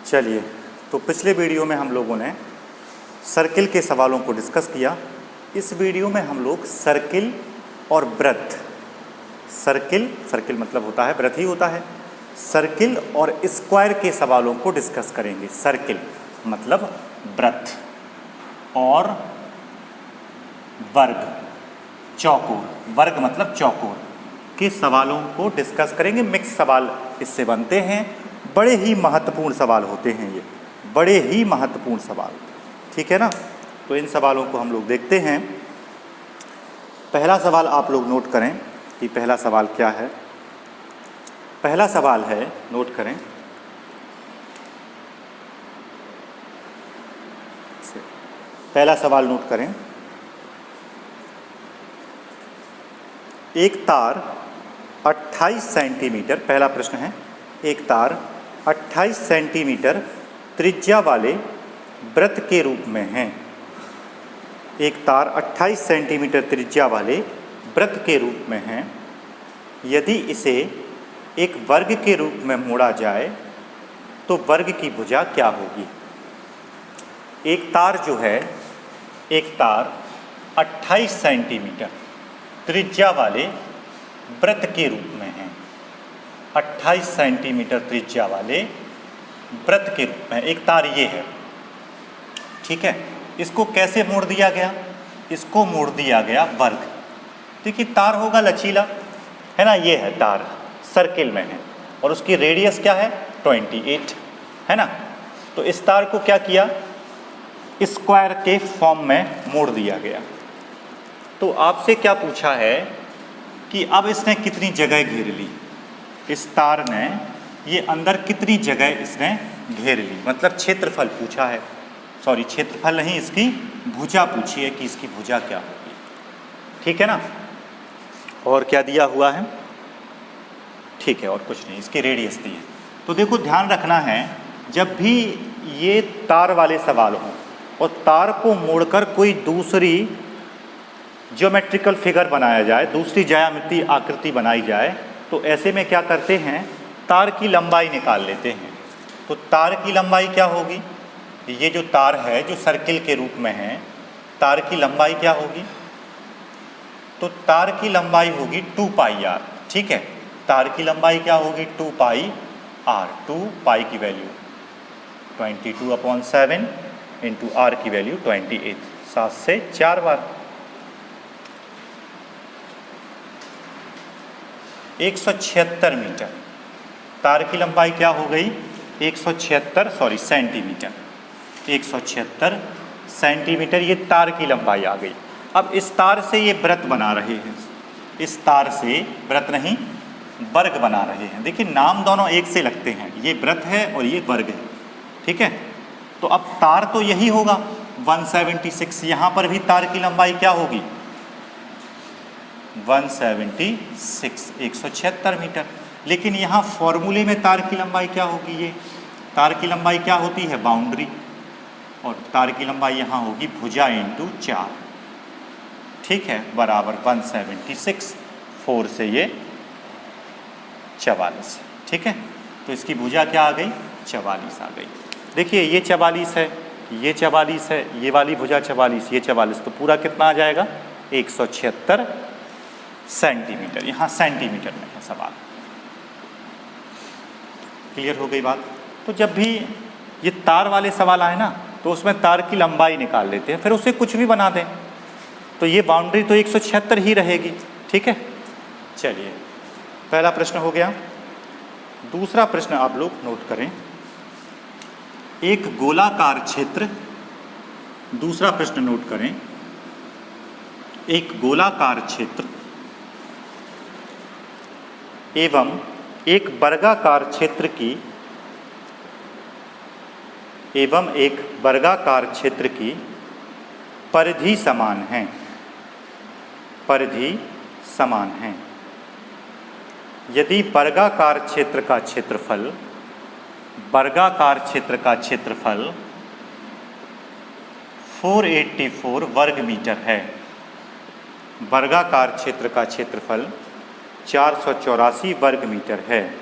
चलिए, तो पिछले वीडियो में हम लोगों ने सर्किल के सवालों को डिस्कस किया। इस वीडियो में हम लोग सर्किल और वृत्त, सर्किल मतलब होता है वृत्त ही होता है, सर्किल और स्क्वायर के सवालों को डिस्कस करेंगे। सर्किल मतलब वृत्त और वर्ग, चौकोर, वर्ग मतलब चौकोर के सवालों को डिस्कस करेंगे। मिक्स सवाल इससे बनते हैं, बड़े ही महत्वपूर्ण सवाल होते हैं ये, बड़े ही महत्वपूर्ण सवाल, ठीक है ना। तो इन सवालों को हम लोग देखते हैं। पहला सवाल आप लोग नोट करें कि पहला सवाल क्या है। पहला सवाल है, नोट करें, पहला सवाल नोट करें। एक तार 28 सेंटीमीटर, पहला प्रश्न है, एक तार 28 सेंटीमीटर त्रिज्या वाले वृत्त के रूप में है। एक तार 28 सेंटीमीटर त्रिज्या वाले वृत्त के रूप में है। यदि इसे एक वर्ग के रूप में मोड़ा जाए तो वर्ग की भुजा क्या होगी। एक तार जो है, एक तार 28 सेंटीमीटर त्रिज्या वाले वृत्त के रूप में है। 28 सेंटीमीटर त्रिज्या वाले वृत्त के रूप में एक तार ये है, ठीक है। इसको कैसे मोड़ दिया गया, इसको मोड़ दिया गया वर्ग। देखिए तार होगा लचीला, है ना, ये है तार, सर्किल में है और उसकी रेडियस क्या है 28, है ना। तो इस तार को क्या किया, स्क्वायर के फॉर्म में मोड़ दिया गया। तो आपसे क्या पूछा है कि अब इसने कितनी जगह घेर ली, इस तार ने ये अंदर कितनी जगह इसने घेर ली, मतलब क्षेत्रफल पूछा है, सॉरी क्षेत्रफल नहीं, इसकी भुजा पूछी है कि इसकी भुजा क्या होगी, ठीक है ना। और क्या दिया हुआ है, ठीक है, और कुछ नहीं, इसकी रेडियस दी है। तो देखो ध्यान रखना है, जब भी ये तार वाले सवाल हों और तार को मोड़कर कोई दूसरी ज्योमेट्रिकल फिगर बनाया जाए, दूसरी ज्यामिति आकृति बनाई जाए, तो ऐसे में क्या करते हैं, तार की लंबाई निकाल लेते हैं। तो तार की लंबाई क्या होगी, ये जो तार है जो सर्किल के रूप में है, तार की लंबाई क्या होगी, तो तार की लंबाई होगी 2 पाई आर, ठीक है। तार की लंबाई क्या होगी 2 पाई आर, 2 पाई की वैल्यू 22/7 इंटू आर की वैल्यू 28, 7 से 4 बार 176 मीटर। तार की लंबाई क्या हो गई 176 सेंटीमीटर, 176 सेंटीमीटर ये तार की लंबाई आ गई। अब इस तार से ये वृत्त बना रहे हैं, इस तार से वृत्त नहीं वर्ग बना रहे हैं। देखिए नाम दोनों एक से लगते हैं, ये वृत्त है और ये वर्ग है, ठीक है। तो अब तार तो यही होगा 176, यहाँ पर भी तार की लंबाई क्या होगी 176, 176 मीटर। लेकिन यहाँ फॉर्मूले में तार की लंबाई क्या होगी, ये तार की लंबाई क्या होती है बाउंड्री, और तार की लंबाई यहाँ होगी भुजा इंटू 4, ठीक है, बराबर 176, 4 से ये 44, ठीक है। तो इसकी भुजा क्या आ गई 44 आ गई। देखिए ये 44 है, ये 44 है, ये वाली भुजा 44, ये 44, तो पूरा कितना आ जाएगा 176 सेंटीमीटर। यहाँ सेंटीमीटर में है सवाल, क्लियर हो गई बात। तो जब भी ये तार वाले सवाल आए ना, तो उसमें तार की लंबाई निकाल लेते हैं, फिर उसे कुछ भी बना दें, तो ये बाउंड्री तो 176 ही रहेगी, ठीक है। चलिए पहला प्रश्न हो गया। दूसरा प्रश्न आप लोग नोट करें, एक गोलाकार क्षेत्र, दूसरा प्रश्न नोट करें, एक गोलाकार क्षेत्र एवं एक वर्गाकार क्षेत्र की परिधि समान है, परिधि समान है। यदि वर्गाकार क्षेत्र का क्षेत्रफल 484 वर्ग मीटर है, वर्गाकार क्षेत्र का क्षेत्रफल 484 वर्ग मीटर है,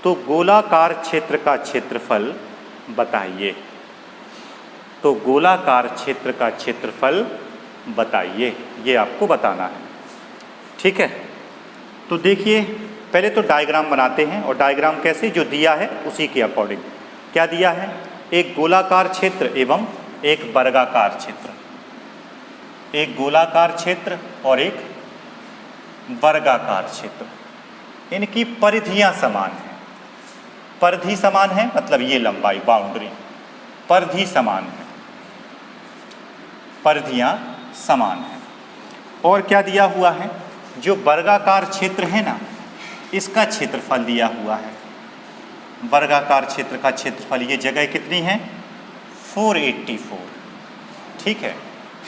तो गोलाकार क्षेत्र का क्षेत्रफल बताइए। तो गोलाकार क्षेत्र का क्षेत्रफल बताइए, ये आपको बताना है। ठीक है, तो देखिए पहले तो डायग्राम बनाते हैं, और डायग्राम कैसे, जो दिया है उसी के अकॉर्डिंग। क्या दिया है, एक गोलाकार क्षेत्र एवं एक वर्गाकार क्षेत्र, एक गोलाकार क्षेत्र और एक वर्गाकार क्षेत्र। इनकी परिधियां समान हैं। परिधि समान है मतलब ये लंबाई, बाउंड्री, परिधि समान है, परिधियां समान हैं। और क्या दिया हुआ है, जो वर्गाकार क्षेत्र है ना, इसका क्षेत्रफल दिया हुआ है। वर्गाकार क्षेत्र का क्षेत्रफल, ये जगह कितनी है, 484। ठीक है,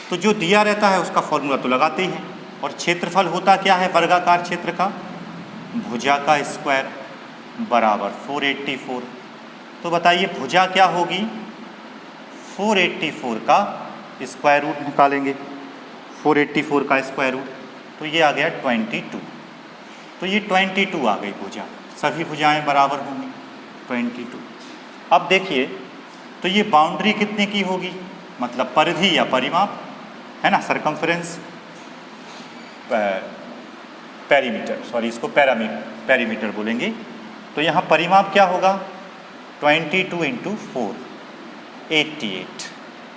तो जो दिया रहता है उसका फॉर्मूला तो लगाते ही हैं। और क्षेत्रफल होता क्या है वर्गाकार क्षेत्र का, भुजा का स्क्वायर बराबर 484। तो बताइए भुजा क्या होगी, 484 का स्क्वायर रूट निकालेंगे। 484 का स्क्वायर रूट, तो ये आ गया 22। तो ये 22 आ गई भुजा, सभी भुजाएं बराबर होंगी 22। अब देखिए, तो ये बाउंड्री कितने की होगी, मतलब परिधि या परिमाप है ना, सरकमफ्रेंस, पेरीमीटर, सॉरी इसको पेरीमीटर बोलेंगे। तो यहाँ परिमाप क्या होगा, 22 × 4 88।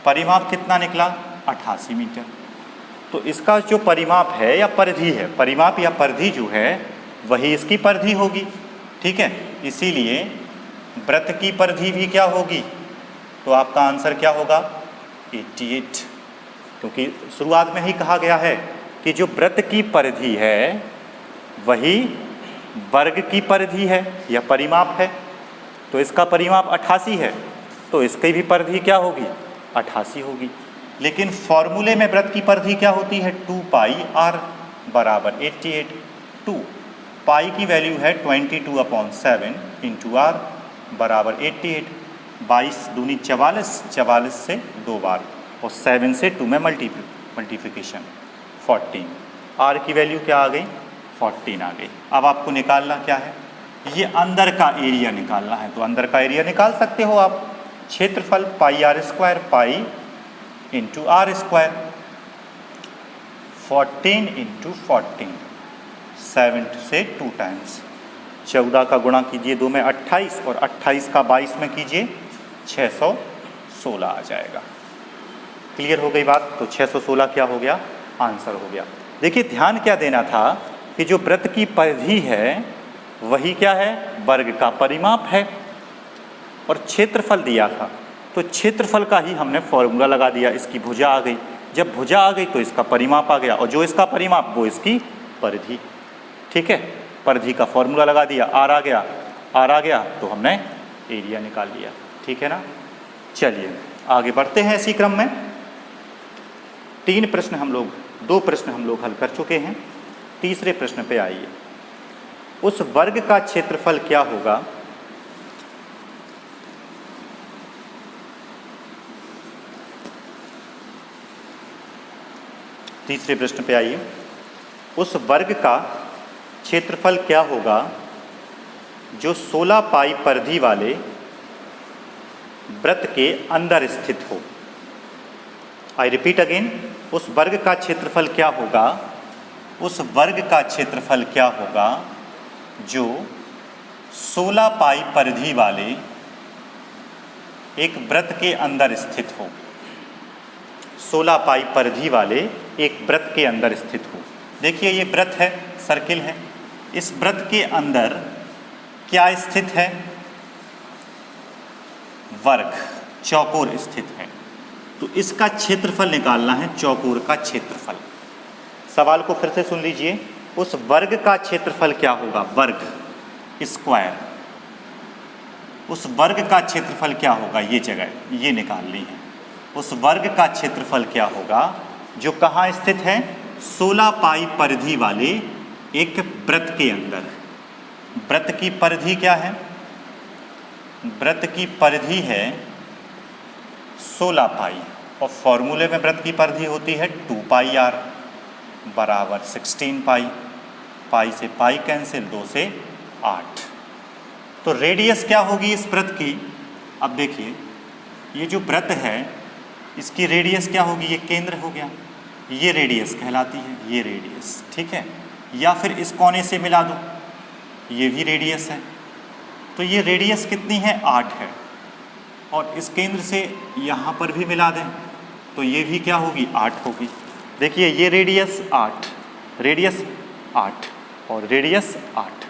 परिमाप कितना निकला, 88 मीटर। तो इसका जो परिमाप है या परिधि है, परिमाप या परिधि जो है वही इसकी परिधि होगी। ठीक है, इसीलिए वृत्त की परिधि भी क्या होगी, तो आपका आंसर क्या होगा, 88। क्योंकि शुरुआत में ही कहा गया है कि जो वृत्त की परिधि है वही वर्ग की परिधि है या परिमाप है। तो इसका परिमाप 88 है, तो इसकी भी परिधि क्या होगी, 88 होगी। लेकिन फॉर्मूले में वृत्त की परिधि क्या होती है, 2πr बराबर 88। 2 पाई की वैल्यू है 22/7 × r बराबर 88। 22 दूनी 44, 44 से 2 बार, और 7 से 2 में मल्टीप्लिकेशन 14। r की वैल्यू क्या आ गई, 14 आ गई। अब आपको निकालना क्या है, ये अंदर का एरिया निकालना है। तो अंदर का एरिया निकाल सकते हो आप, क्षेत्रफल πr², पाई × r², 14 × 14, 7 से 2 टाइम्स, 14 का गुणा कीजिए 2 में 28, और 28 का 22 में कीजिए 616 आ जाएगा। क्लियर हो गई बात। तो 616 क्या हो गया, आंसर हो गया। देखिए ध्यान क्या देना था कि जो वृत्त की परिधि है वही क्या है, वर्ग का परिमाप है, और क्षेत्रफल दिया था तो क्षेत्रफल का ही हमने फॉर्मूला लगा दिया। इसकी भुजा आ गई, जब भुजा आ गई तो इसका परिमाप आ गया, और जो इसका परिमाप वो इसकी परिधि। ठीक है, परिधि का फॉर्मूला लगा दिया, आर आ गया, आर आ गया तो हमने एरिया निकाल लिया। ठीक है ना, चलिए आगे बढ़ते हैं इसी क्रम में। 2 प्रश्न हम लोग हल कर चुके हैं। तीसरे प्रश्न पे आइए। उस वर्ग का क्षेत्रफल क्या होगा, तीसरे प्रश्न पे आइए। उस वर्ग का क्षेत्रफल क्या होगा जो 16 पाई परिधि वाले वृत्त के अंदर स्थित हो। आई रिपीट अगेन, उस वर्ग का क्षेत्रफल क्या होगा, उस वर्ग का क्षेत्रफल क्या होगा जो 16 पाई परिधि वाले एक वृत्त के अंदर स्थित हो। 16 पाई परिधि वाले एक वृत्त के अंदर स्थित हो। देखिए ये वृत्त है, सर्किल है, इस वृत्त के अंदर क्या स्थित है, वर्ग, चौकोर स्थित है। तो इसका क्षेत्रफल निकालना है, चौकोर का क्षेत्रफल। सवाल को फिर से सुन लीजिए, उस वर्ग का क्षेत्रफल क्या होगा, वर्ग, स्क्वायर। उस वर्ग का क्षेत्रफल क्या होगा, ये जगह ये निकालनी है। उस वर्ग का क्षेत्रफल क्या होगा जो कहाँ स्थित है, 16 पाई परिधि वाले एक वृत्त के अंदर। वृत्त की परिधि क्या है, वृत्त की परिधि है 16 पाई, और फॉर्मूले में वृत्त की परिधि होती है 2πr बराबर 16 पाई। पाई से पाई कैंसिल, 2 से 8। तो रेडियस क्या होगी इस वृत्त की, अब देखिए ये जो वृत्त है इसकी रेडियस क्या होगी, ये केंद्र हो गया, ये रेडियस कहलाती है, ये रेडियस, ठीक है। या फिर इस कोने से मिला दो, ये भी रेडियस है, तो ये रेडियस कितनी है, 8 है। और इस केंद्र से यहाँ पर भी मिला दें तो ये भी क्या होगी, 8 होगी। देखिए ये रेडियस 8, रेडियस 8 और रेडियस 8।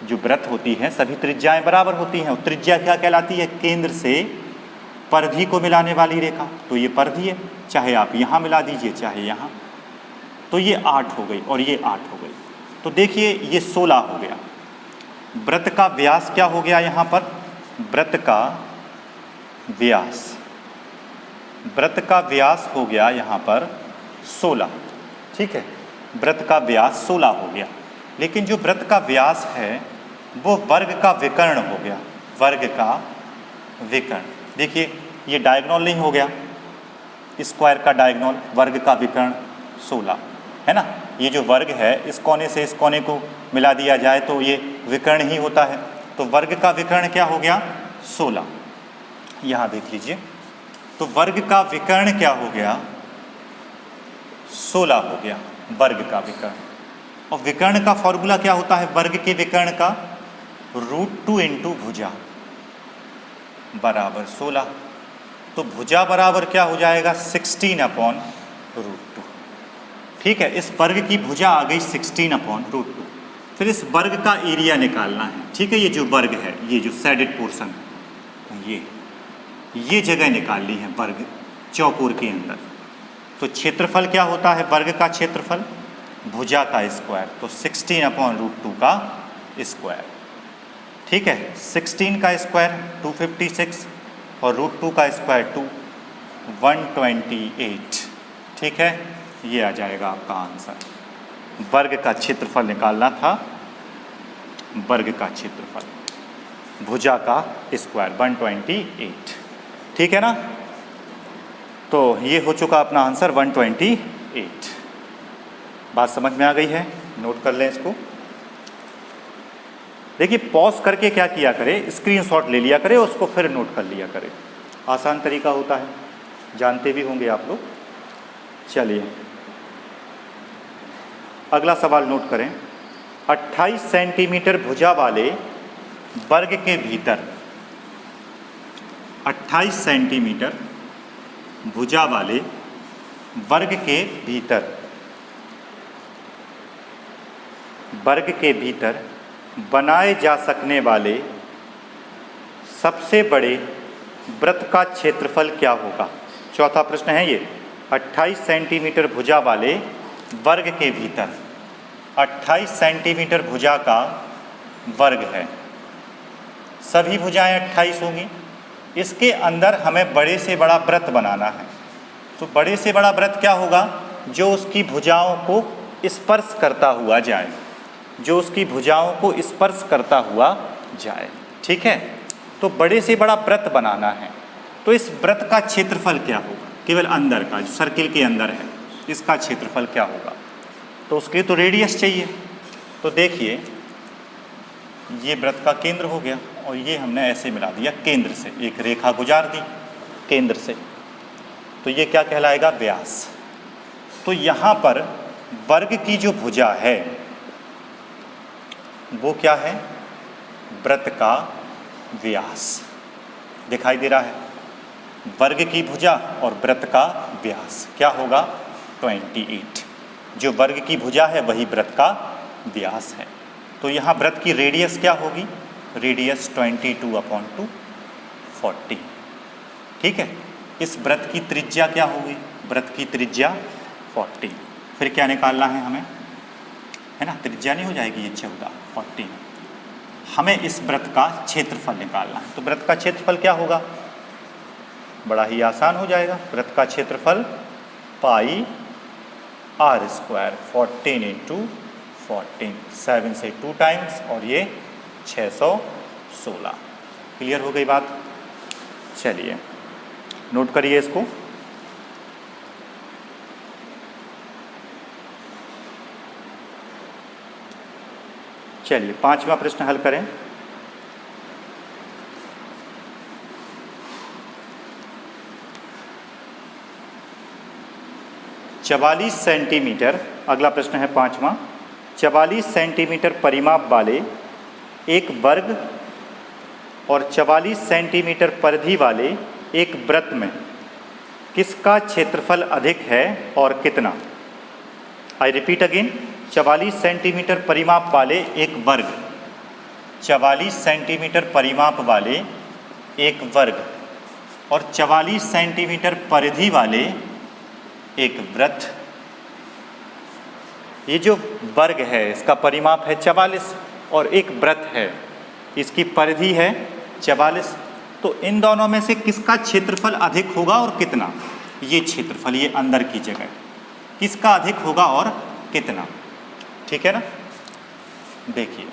जो वृत्त होती है सभी त्रिज्याएं बराबर होती हैं, और त्रिज्या क्या कहलाती है, केंद्र से परिधि को मिलाने वाली रेखा। तो ये परिधि है, चाहे आप यहाँ मिला दीजिए चाहे यहाँ, तो ये 8 हो गई और ये 8 हो गई। तो देखिए ये 16 हो गया। वृत्त का व्यास क्या हो गया यहाँ पर, वृत्त का व्यास, वृत्त का व्यास हो गया यहाँ पर 16, ठीक है। वृत्त का व्यास 16 हो गया। लेकिन जो वृत्त का व्यास है वो वर्ग का विकर्ण हो गया, वर्ग का विकर्ण। देखिए ये डायगोनल नहीं हो गया, स्क्वायर का डायगोनल, वर्ग का विकर्ण 16 है ना। ये जो वर्ग है इस कोने से इस कोने को मिला दिया जाए तो ये विकर्ण ही होता है। तो वर्ग का विकर्ण क्या हो गया, 16। यहाँ देख लीजिए, तो वर्ग का विकर्ण क्या हो गया, 16 हो गया वर्ग का विकर्ण। और विकर्ण का फॉर्मूला क्या होता है वर्ग के विकर्ण का, √2 इंटू भुजा बराबर 16। तो भुजा बराबर क्या हो जाएगा, 16/√2, ठीक है। इस वर्ग की भुजा आ गई 16/√2। फिर इस वर्ग का एरिया निकालना है, ठीक है। ये जो वर्ग है, ये जो सैडेड पोर्शन, ये जगह निकालनी है वर्ग चौकोर के अंदर। तो क्षेत्रफल क्या होता है वर्ग का क्षेत्रफल, भुजा का स्क्वायर, तो 16/√2 का स्क्वायर, ठीक है। 16 का स्क्वायर 256 और √2 का स्क्वायर 2, 128, ठीक है। ये आ जाएगा आपका आंसर। वर्ग का क्षेत्रफल निकालना था, वर्ग का क्षेत्रफल, भुजा का स्क्वायर 128, ठीक है ना। तो ये हो चुका अपना आंसर 128। बात समझ में आ गई है, नोट कर लें इसको। देखिए पॉज करके क्या किया करे, स्क्रीनशॉट ले लिया करे, उसको फिर नोट कर लिया करे, आसान तरीका होता है, जानते भी होंगे आप लोग। चलिए अगला सवाल नोट करें। 28 सेंटीमीटर भुजा वाले वर्ग के भीतर, 28 सेंटीमीटर भुजा वाले वर्ग के भीतर, वर्ग के भीतर बनाए जा सकने वाले सबसे बड़े वृत्त का क्षेत्रफल क्या होगा। चौथा प्रश्न है ये, 28 सेंटीमीटर भुजा वाले वर्ग के भीतर, 28 सेंटीमीटर भुजा का वर्ग है, सभी भुजाएं 28 होंगी। इसके अंदर हमें बड़े से बड़ा वृत्त बनाना है। तो बड़े से बड़ा वृत्त क्या होगा, जो उसकी भुजाओं को स्पर्श करता हुआ जाए, जो उसकी भुजाओं को स्पर्श करता हुआ जाए, ठीक है। तो बड़े से बड़ा वृत्त बनाना है। तो इस वृत्त का क्षेत्रफल क्या होगा, केवल अंदर का, जो सर्किल के अंदर है, इसका क्षेत्रफल क्या होगा। तो उसके लिए तो रेडियस चाहिए। तो देखिए ये वृत्त का केंद्र हो गया और ये हमने ऐसे मिला दिया, केंद्र से एक रेखा गुजार दी केंद्र से, तो ये क्या कहलाएगा, व्यास। तो यहाँ पर वर्ग की जो भुजा है वो क्या है, वृत्त का व्यास दिखाई दे रहा है। वर्ग की भुजा और वृत्त का व्यास क्या होगा, 28। जो वर्ग की भुजा है वही वृत्त का व्यास है। तो यहाँ वृत्त की रेडियस क्या होगी, रेडियस 22/2 40, ठीक है। इस वृत्त की त्रिज्या क्या होगी, वृत्त की त्रिज्या 40। फिर क्या निकालना है हमें, है ना, त्रिज्या नहीं हो जाएगी ये 14, 40। हमें इस वृत्त का क्षेत्रफल निकालना है। तो वृत्त का क्षेत्रफल क्या होगा, बड़ा ही आसान हो जाएगा। वृत्त का क्षेत्रफल पाई r², 14 × 14, 7 से 2 टाइम्स, और ये 616। क्लियर हो गई बात। चलिए नोट करिए इसको। चलिए 5वां प्रश्न हल करें। 44 सेंटीमीटर, अगला प्रश्न है 5वां, 44 सेंटीमीटर परिमाप वाले एक वर्ग और 44 सेंटीमीटर परिधि वाले एक वृत्त में किसका क्षेत्रफल अधिक है और कितना? आई रिपीट अगेन, 44 सेंटीमीटर परिमाप वाले एक वर्ग, 44 सेंटीमीटर परिमाप वाले एक वर्ग और 44 सेंटीमीटर परिधि वाले एक वृत्त। ये जो वर्ग है इसका परिमाप है 44 और एक वृत्त है इसकी परिधि है 44। तो इन दोनों में से किसका क्षेत्रफल अधिक होगा और कितना? ये क्षेत्रफल, ये अंदर की जगह किसका अधिक होगा और कितना? ठीक है ना। देखिए,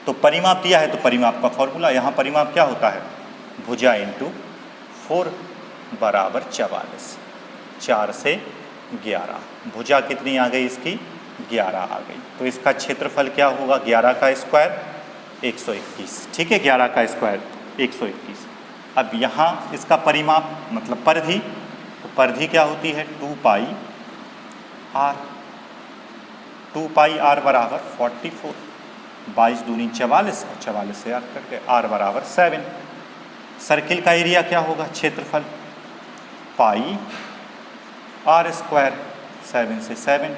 तो परिमाप दिया है तो परिमाप का फॉर्मूला, यहाँ परिमाप क्या होता है? भुजा इंटू 4 बराबर 44, 4 से 11, भुजा कितनी आ गई इसकी? 11 आ गई। तो इसका क्षेत्रफल क्या होगा? 11 का स्क्वायर 121, ठीक है, 11 का स्क्वायर 121। अब यहाँ इसका परिमाप मतलब परिधि, तो परिधि क्या होती है? 2 पाई आर, 2 पाई आर बराबर 44, 22 दूनी 44 और 44 से आर करके आर बराबर 7। सर्किल का एरिया क्या होगा? क्षेत्रफल पाई आर स्क्वायर, 7 से 7,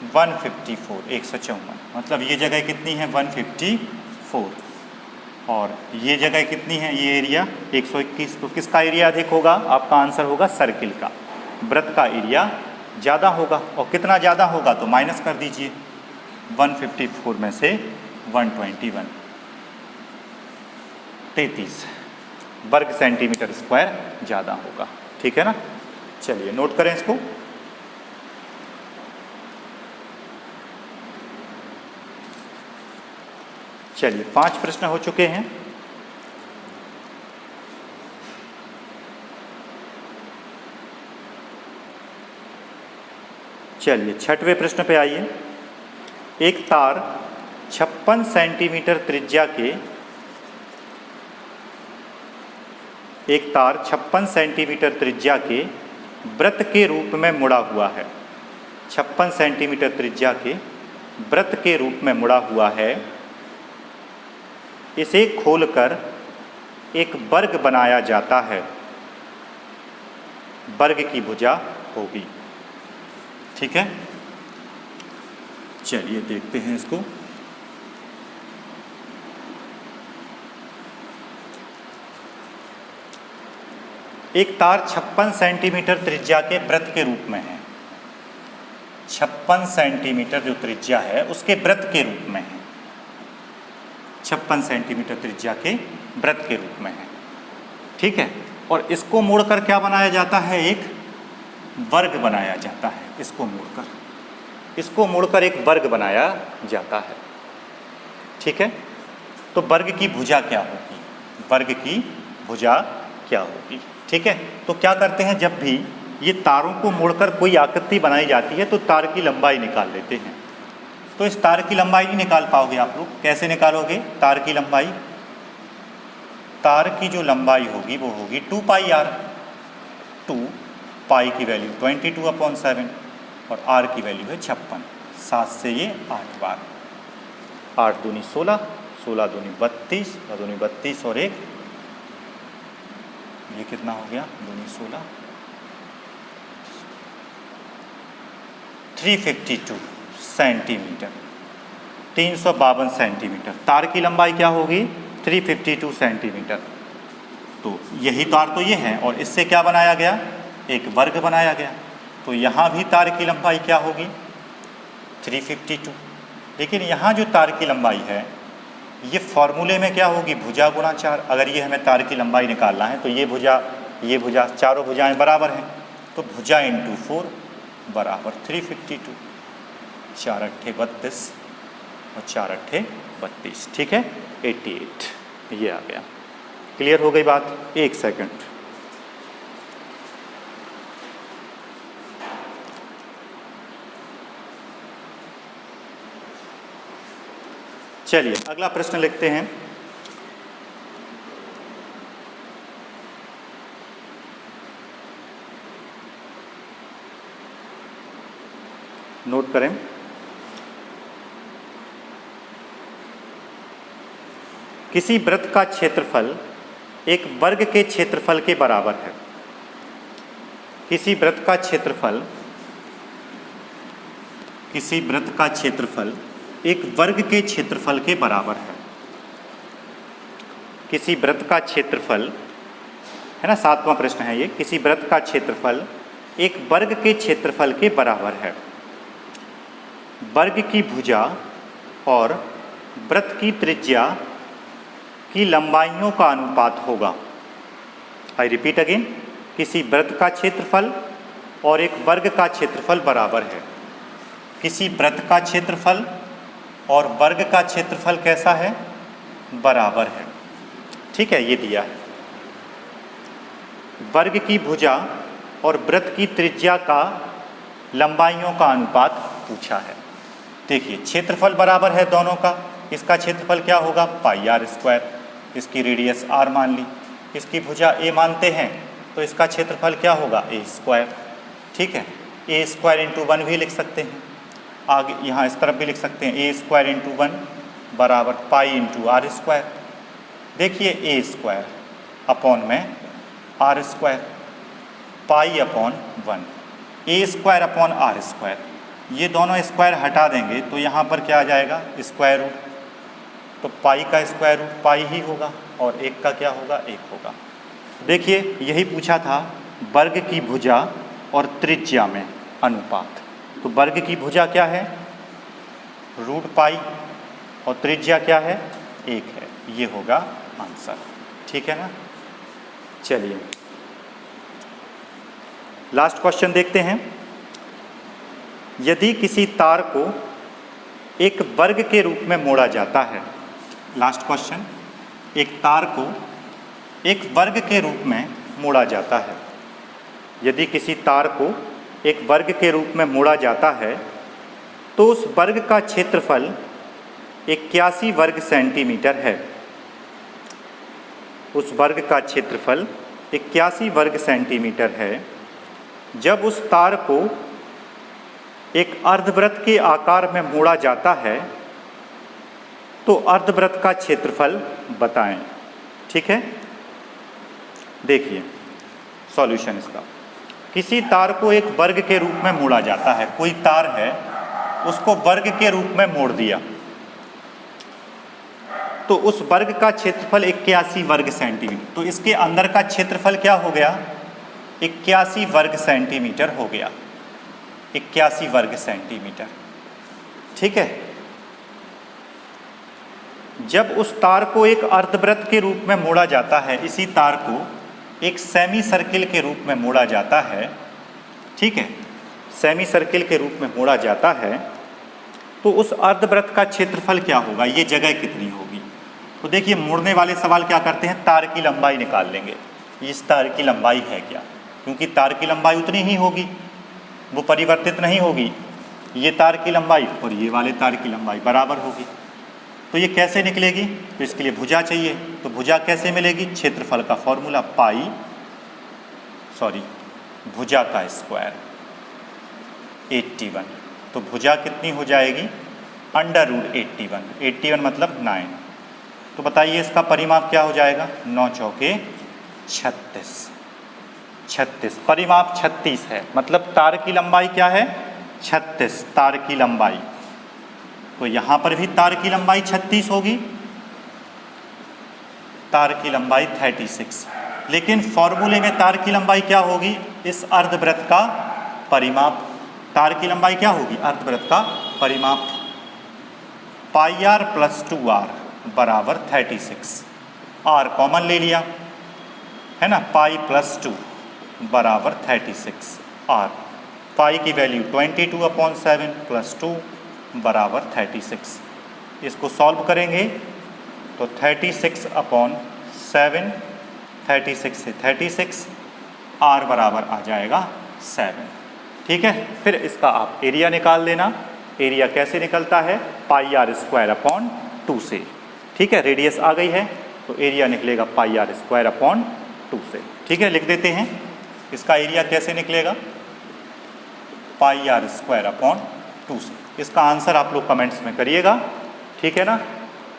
154, 154। मतलब ये जगह कितनी है? 154 और ये जगह कितनी है? ये एरिया 121। तो किसका एरिया अधिक होगा? आपका आंसर होगा सर्किल का, वृत्त का एरिया ज़्यादा होगा। और कितना ज़्यादा होगा? तो माइनस कर दीजिए, 154 में से 121, 33 वर्ग सेंटीमीटर स्क्वायर ज़्यादा होगा। ठीक है ना। चलिए नोट करें इसको। चलिए 5 प्रश्न हो चुके हैं। चलिए 6वें प्रश्न पे आइए। एक तार 56 सेंटीमीटर त्रिज्या के, एक तार 56 सेंटीमीटर त्रिज्या के वृत्त के रूप में मुड़ा हुआ है, 56 सेंटीमीटर त्रिज्या के वृत्त के रूप में मुड़ा हुआ है। इसे खोलकर एक वर्ग बनाया जाता है, वर्ग की भुजा होगी। ठीक है, चलिए देखते हैं इसको। एक तार 56 सेंटीमीटर त्रिज्या के वृत्त के रूप में है, 56 सेंटीमीटर जो त्रिज्या है उसके वृत्त के रूप में है, 56 सेंटीमीटर त्रिज्या के वृत्त के रूप में है। ठीक है, और इसको मोड़कर क्या बनाया जाता है? एक वर्ग बनाया जाता है। इसको मोड़कर एक वर्ग बनाया जाता है। ठीक है, तो वर्ग की भुजा क्या होगी? वर्ग की भुजा क्या होगी? ठीक है, तो क्या करते हैं, जब भी ये तारों को मोड़कर कोई आकृति बनाई जाती है तो तार की लंबाई निकाल लेते हैं। तो इस तार की लंबाई नहीं निकाल पाओगे आप लोग। कैसे निकालोगे तार की लंबाई? तार की जो लंबाई होगी वो होगी 2 पाई आर। 2 पाई की वैल्यू 22/7 और आर की वैल्यू है 56। 7 से ये 8 बार, 8 दूनी 16, 16 दूनी 32 और दूनी 32 और 1, ये कितना हो गया? दूनी 16, 352 सेंटीमीटर, 352 सेंटीमीटर। तार की लंबाई क्या होगी? 352 सेंटीमीटर। तो यही तार तो ये है और इससे क्या बनाया गया? एक वर्ग बनाया गया। तो यहाँ भी तार की लंबाई क्या होगी? 352। लेकिन यहाँ जो तार की लंबाई है ये फॉर्मूले में क्या होगी? भुजा गुणा 4। अगर ये हमें तार की लंबाई निकालना है तो ये भुजा चारों भुजाएं बराबर हैं, तो भुजा इंटू 4 बराबर 352। 4 अट्ठे 32 और 4 अट्ठे 32। ठीक है, 88 ये आ गया। क्लियर हो गई बात? 1 सेकंड। चलिए अगला प्रश्न लिखते हैं। नोट करें। किसी वृत्त का क्षेत्रफल एक वर्ग के क्षेत्रफल के बराबर है। किसी वृत्त का क्षेत्रफल एक वर्ग के क्षेत्रफल के बराबर है। किसी वृत्त का क्षेत्रफल है ना, 7वां प्रश्न है ये। किसी वृत्त का क्षेत्रफल एक वर्ग के क्षेत्रफल के बराबर है। वर्ग की भुजा और वृत्त की त्रिज्या की लंबाइयों का अनुपात होगा। आई रिपीट अगेन, किसी वृत्त का क्षेत्रफल और एक वर्ग का क्षेत्रफल बराबर है। किसी वृत्त का क्षेत्रफल और वर्ग का क्षेत्रफल कैसा है? बराबर है। ठीक है, ये दिया है। वर्ग की भुजा और वृत्त की त्रिज्या का लंबाइयों का अनुपात पूछा है। देखिए, क्षेत्रफल बराबर है दोनों का। इसका क्षेत्रफल क्या होगा? पाई आर स्क्वायर। इसकी रेडियस आर मान ली, इसकी भुजा ए मानते हैं, तो इसका क्षेत्रफल क्या होगा? ए स्क्वायर। ठीक है, ए स्क्वायर इंटू 1 भी लिख सकते हैं। आगे यहाँ इस तरफ भी लिख सकते हैं, ए स्क्वायर इंटू 1 बराबर पाई इंटू आर स्क्वायर। देखिए, ए स्क्वायर अपॉन में r square, pi upon 1, a square upon r square. ये दोनों स्क्वायर हटा देंगे तो यहाँ पर क्या आ जाएगा? Square root. तो पाई का स्क्वायर रूट पाई ही होगा और एक का क्या होगा? 1 होगा। देखिए, यही पूछा था, वर्ग की भुजा और त्रिज्या में अनुपात। तो वर्ग की भुजा क्या है? रूट पाई, और त्रिज्या क्या है? 1 है। ये होगा आंसर। ठीक है ना? चलिए लास्ट क्वेश्चन देखते हैं। यदि किसी तार को एक वर्ग के रूप में मोड़ा जाता है, लास्ट क्वेश्चन, एक तार को एक वर्ग के रूप में मोड़ा जाता है। यदि किसी तार को एक वर्ग के रूप में मोड़ा जाता है तो उस वर्ग का क्षेत्रफल 81 वर्ग सेंटीमीटर है। उस वर्ग का क्षेत्रफल 81 वर्ग सेंटीमीटर है। जब उस तार को एक अर्धवृत्त के आकार में मोड़ा जाता है तो अर्धवृत्त का क्षेत्रफल बताएं। ठीक है, देखिए सॉल्यूशन इसका। किसी तार को एक वर्ग के रूप में मोड़ा जाता है। कोई तार है, उसको वर्ग के रूप में मोड़ दिया, तो उस वर्ग का क्षेत्रफल 81 वर्ग सेंटीमीटर। तो इसके अंदर का क्षेत्रफल क्या हो गया? 81 वर्ग सेंटीमीटर हो गया। 81 वर्ग सेंटीमीटर। ठीक है, जब उस तार को एक अर्धवृत्त के रूप में मोड़ा जाता है, इसी तार को एक सेमी सर्किल के रूप में मोड़ा जाता है। ठीक है, सेमी सर्किल के रूप में मोड़ा जाता है, तो उस अर्धवृत्त का क्षेत्रफल क्या होगा? ये जगह कितनी होगी? तो देखिए, मोड़ने वाले सवाल क्या करते हैं? तार की लंबाई निकाल लेंगे। इस तार की लंबाई है क्या? क्योंकि तार की लंबाई उतनी ही होगी, वो परिवर्तित नहीं होगी। ये तार की लंबाई और ये वाले तार की लंबाई बराबर होगी। तो ये कैसे निकलेगी? तो इसके लिए भुजा चाहिए। तो भुजा कैसे मिलेगी? क्षेत्रफल का फॉर्मूला भुजा का स्क्वायर 81। तो भुजा कितनी हो जाएगी? √81। 81 मतलब 9। तो बताइए इसका परिमाप क्या हो जाएगा? 9 चौके 36। 36 परिमाप 36 है, मतलब तार की लंबाई क्या है? 36 तार की लंबाई। तो यहाँ पर भी तार की लंबाई 36 होगी, तार की लंबाई 36। लेकिन फॉर्मूले में तार की लंबाई क्या होगी? इस अर्धवृत्त का परिमाप। तार की लंबाई क्या होगी? अर्धवृत्त का परिमाप। पाई आर प्लस 2r बराबर 36। आर कॉमन ले लिया है ना, पाई प्लस 2 बराबर 36 आर। पाई की वैल्यू 22/7 प्लस 2 बराबर 36। इसको सॉल्व करेंगे तो 36/7, 36 से 36, आर बराबर आ जाएगा 7। ठीक है, फिर इसका आप एरिया निकाल लेना। एरिया कैसे निकलता है? पाई आर स्क्वायर अपॉन 2 से। ठीक है, रेडियस आ गई है तो एरिया निकलेगा पाई आर स्क्वायर अपॉन 2 से। ठीक है, लिख देते हैं इसका एरिया कैसे निकलेगा? पाई आर स्क्वायर अपॉन 2 से। इसका आंसर आप लोग कमेंट्स में करिएगा, ठीक है ना।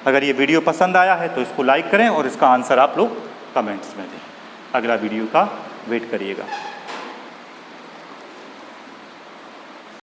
अगर ये वीडियो पसंद आया है तो इसको लाइक करें और इसका आंसर आप लोग कमेंट्स में दें। अगला वीडियो का वेट करिएगा।